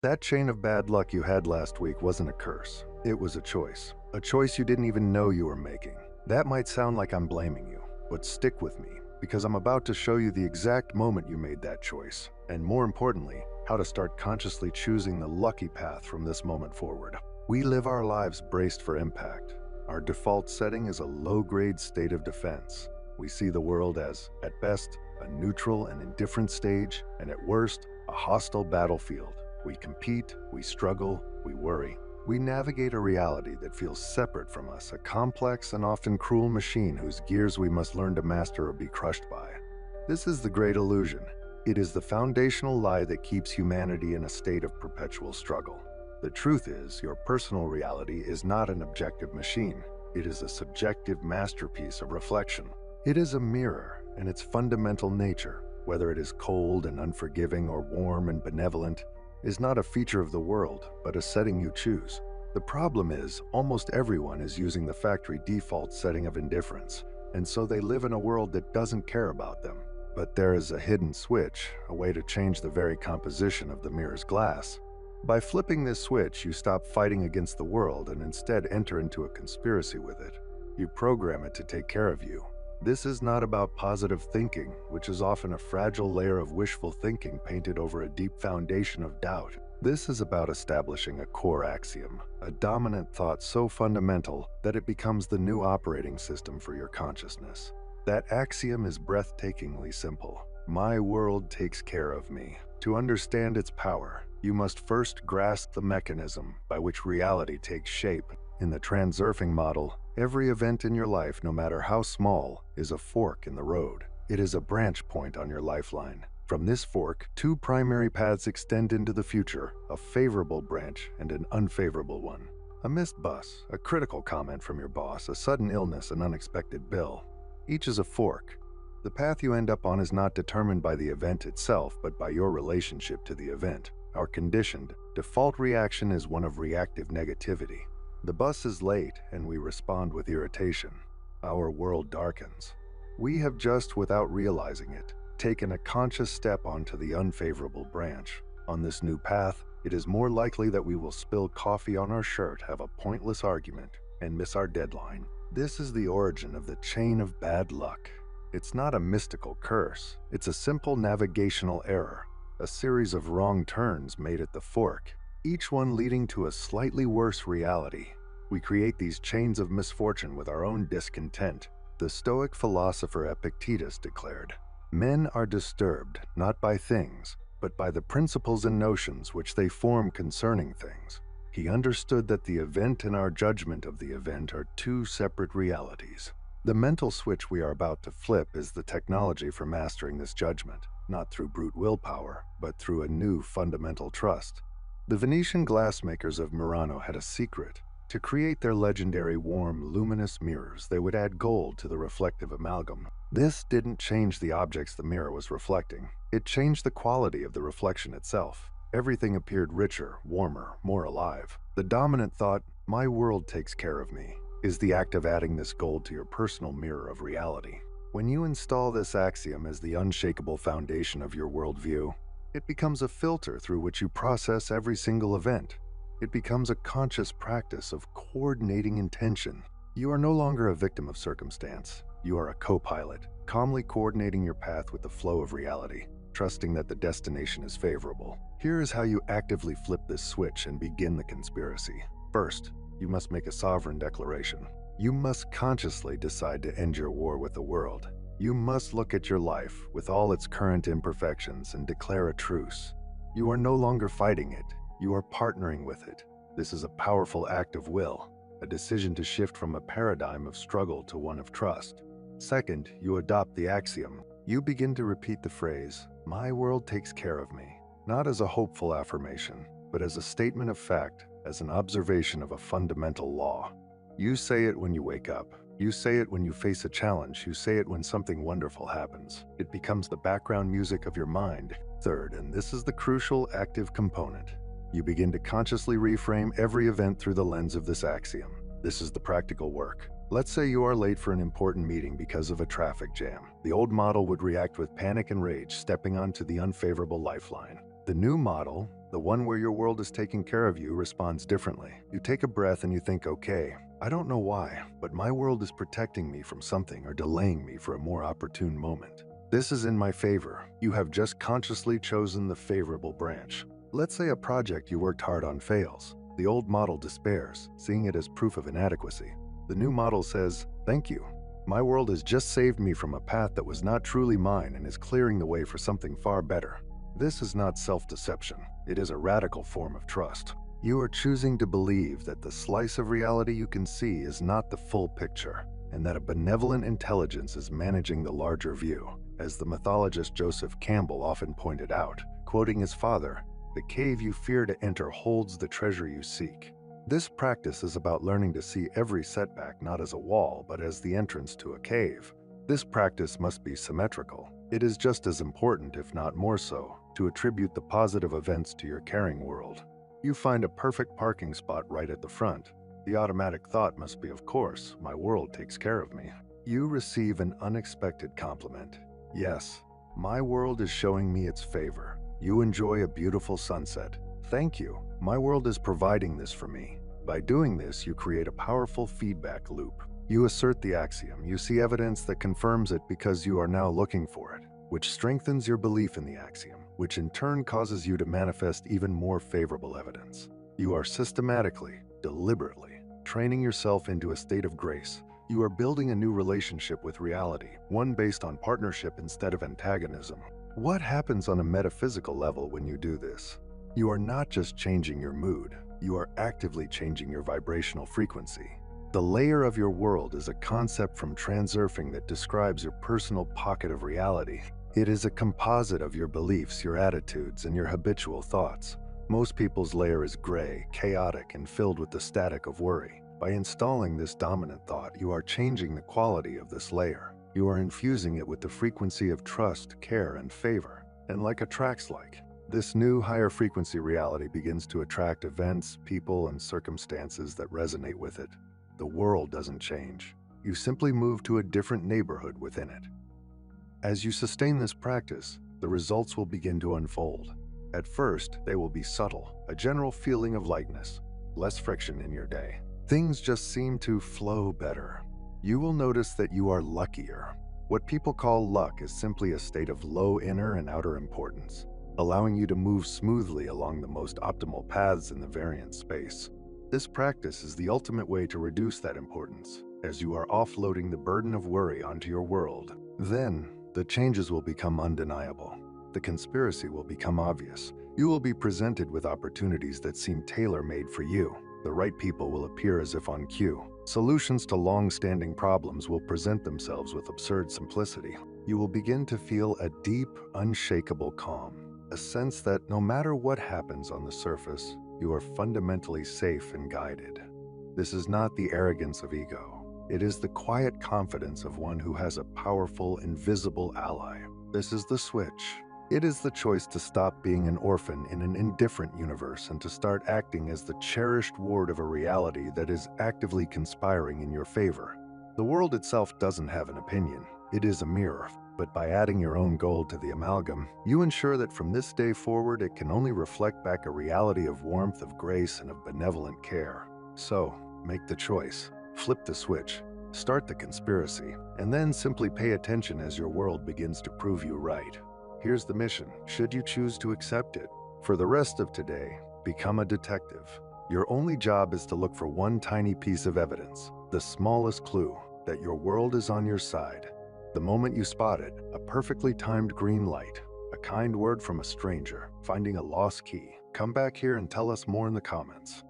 That chain of bad luck you had last week wasn't a curse. It was a choice. A choice you didn't even know you were making. That might sound like I'm blaming you, but stick with me, because I'm about to show you the exact moment you made that choice, and more importantly, how to start consciously choosing the lucky path from this moment forward. We live our lives braced for impact. Our default setting is a low-grade state of defense. We see the world as, at best, a neutral and indifferent stage, and at worst, a hostile battlefield. We compete, we struggle, we worry. We navigate a reality that feels separate from us, a complex and often cruel machine whose gears we must learn to master or be crushed by. This is the great illusion. It is the foundational lie that keeps humanity in a state of perpetual struggle. The truth is, your personal reality is not an objective machine. It is a subjective masterpiece of reflection. It is a mirror in its fundamental nature, whether it is cold and unforgiving or warm and benevolent, is not a feature of the world, but a setting you choose. The problem is, almost everyone is using the factory default setting of indifference, and so they live in a world that doesn't care about them. But there is a hidden switch, a way to change the very composition of the mirror's glass. By flipping this switch, you stop fighting against the world and instead enter into a conspiracy with it. You program it to take care of you. This is not about positive thinking, which is often a fragile layer of wishful thinking painted over a deep foundation of doubt. This is about establishing a core axiom, a dominant thought so fundamental that it becomes the new operating system for your consciousness. That axiom is breathtakingly simple. My world takes care of me. To understand its power, you must first grasp the mechanism by which reality takes shape. In the transurfing model, every event in your life, no matter how small, is a fork in the road. It is a branch point on your lifeline. From this fork, two primary paths extend into the future, a favorable branch and an unfavorable one. A missed bus, a critical comment from your boss, a sudden illness, an unexpected bill. Each is a fork. The path you end up on is not determined by the event itself, but by your relationship to the event. Our conditioned, default reaction is one of reactive negativity. The bus is late, and we respond with irritation. Our world darkens. We have just, without realizing it, taken a conscious step onto the unfavorable branch. On this new path, it is more likely that we will spill coffee on our shirt, have a pointless argument, and miss our deadline. This is the origin of the chain of bad luck. It's not a mystical curse. It's a simple navigational error, a series of wrong turns made at the fork, each one leading to a slightly worse reality. We create these chains of misfortune with our own discontent. The Stoic philosopher Epictetus declared, "Men are disturbed not by things, but by the principles and notions which they form concerning things." He understood that the event and our judgment of the event are two separate realities. The mental switch we are about to flip is the technology for mastering this judgment, not through brute willpower, but through a new fundamental trust. The Venetian glassmakers of Murano had a secret. To create their legendary warm, luminous mirrors, they would add gold to the reflective amalgam. This didn't change the objects the mirror was reflecting. It changed the quality of the reflection itself. Everything appeared richer, warmer, more alive. The dominant thought, "My world takes care of me," is the act of adding this gold to your personal mirror of reality. When you install this axiom as the unshakable foundation of your worldview, it becomes a filter through which you process every single event. It becomes a conscious practice of coordinating intention. You are no longer a victim of circumstance. You are a co-pilot, calmly coordinating your path with the flow of reality, trusting that the destination is favorable. Here is how you actively flip this switch and begin the conspiracy. First, you must make a sovereign declaration. You must consciously decide to end your war with the world. You must look at your life with all its current imperfections and declare a truce. You are no longer fighting it. You are partnering with it. This is a powerful act of will, a decision to shift from a paradigm of struggle to one of trust. Second, you adopt the axiom. You begin to repeat the phrase, "My world takes care of me," not as a hopeful affirmation, but as a statement of fact, as an observation of a fundamental law. You say it when you wake up. You say it when you face a challenge. You say it when something wonderful happens. It becomes the background music of your mind. Third, and this is the crucial active component, you begin to consciously reframe every event through the lens of this axiom. This is the practical work. Let's say you are late for an important meeting because of a traffic jam. The old model would react with panic and rage, stepping onto the unfavorable lifeline. The new model, The one where your world is taking care of you responds differently. You take a breath and you think, okay, I don't know why, but my world is protecting me from something or delaying me for a more opportune moment. This is in my favor. You have just consciously chosen the favorable branch. Let's say a project you worked hard on fails. The old model despairs, seeing it as proof of inadequacy. The new model says, thank you. My world has just saved me from a path that was not truly mine and is clearing the way for something far better. This is not self-deception. It is a radical form of trust. You are choosing to believe that the slice of reality you can see is not the full picture, and that a benevolent intelligence is managing the larger view. As the mythologist Joseph Campbell often pointed out, quoting his father, "The cave you fear to enter holds the treasure you seek." This practice is about learning to see every setback not as a wall, but as the entrance to a cave. This practice must be symmetrical. It is just as important, if not more so, to attribute the positive events to your caring world. You find a perfect parking spot right at the front. The automatic thought must be, of course, my world takes care of me. You receive an unexpected compliment. Yes, my world is showing me its favor. You enjoy a beautiful sunset. Thank you. My world is providing this for me. By doing this, you create a powerful feedback loop. You assert the axiom. You see evidence that confirms it because you are now looking for it, which strengthens your belief in the axiom, which in turn causes you to manifest even more favorable evidence. You are systematically, deliberately, training yourself into a state of grace. You are building a new relationship with reality, one based on partnership instead of antagonism. What happens on a metaphysical level when you do this? You are not just changing your mood, you are actively changing your vibrational frequency. The layer of your world is a concept from transurfing that describes your personal pocket of reality. It is a composite of your beliefs, your attitudes, and your habitual thoughts. Most people's layer is gray, chaotic, and filled with the static of worry. By installing this dominant thought, you are changing the quality of this layer. You are infusing it with the frequency of trust, care, and favor. And like attracts like, this new higher frequency reality begins to attract events, people, and circumstances that resonate with it. The world doesn't change. You simply move to a different neighborhood within it. As you sustain this practice, the results will begin to unfold. At first, they will be subtle, a general feeling of lightness, less friction in your day. Things just seem to flow better. You will notice that you are luckier. What people call luck is simply a state of low inner and outer importance, allowing you to move smoothly along the most optimal paths in the variant space. This practice is the ultimate way to reduce that importance, as you are offloading the burden of worry onto your world. Then, the changes will become undeniable. The conspiracy will become obvious. You will be presented with opportunities that seem tailor-made for you. The right people will appear as if on cue. Solutions to long-standing problems will present themselves with absurd simplicity. You will begin to feel a deep, unshakable calm, a sense that no matter what happens on the surface, you are fundamentally safe and guided. This is not the arrogance of ego. It is the quiet confidence of one who has a powerful, invisible ally. This is the switch. It is the choice to stop being an orphan in an indifferent universe and to start acting as the cherished ward of a reality that is actively conspiring in your favor. The world itself doesn't have an opinion. It is a mirror. But by adding your own gold to the amalgam, you ensure that from this day forward it can only reflect back a reality of warmth, of grace, and of benevolent care. So, make the choice, flip the switch, start the conspiracy, and then simply pay attention as your world begins to prove you right. Here's the mission, should you choose to accept it. For the rest of today, become a detective. Your only job is to look for one tiny piece of evidence, the smallest clue, that your world is on your side. The moment you spot it, a perfectly timed green light, a kind word from a stranger, finding a lost key. Come back here and tell us more in the comments.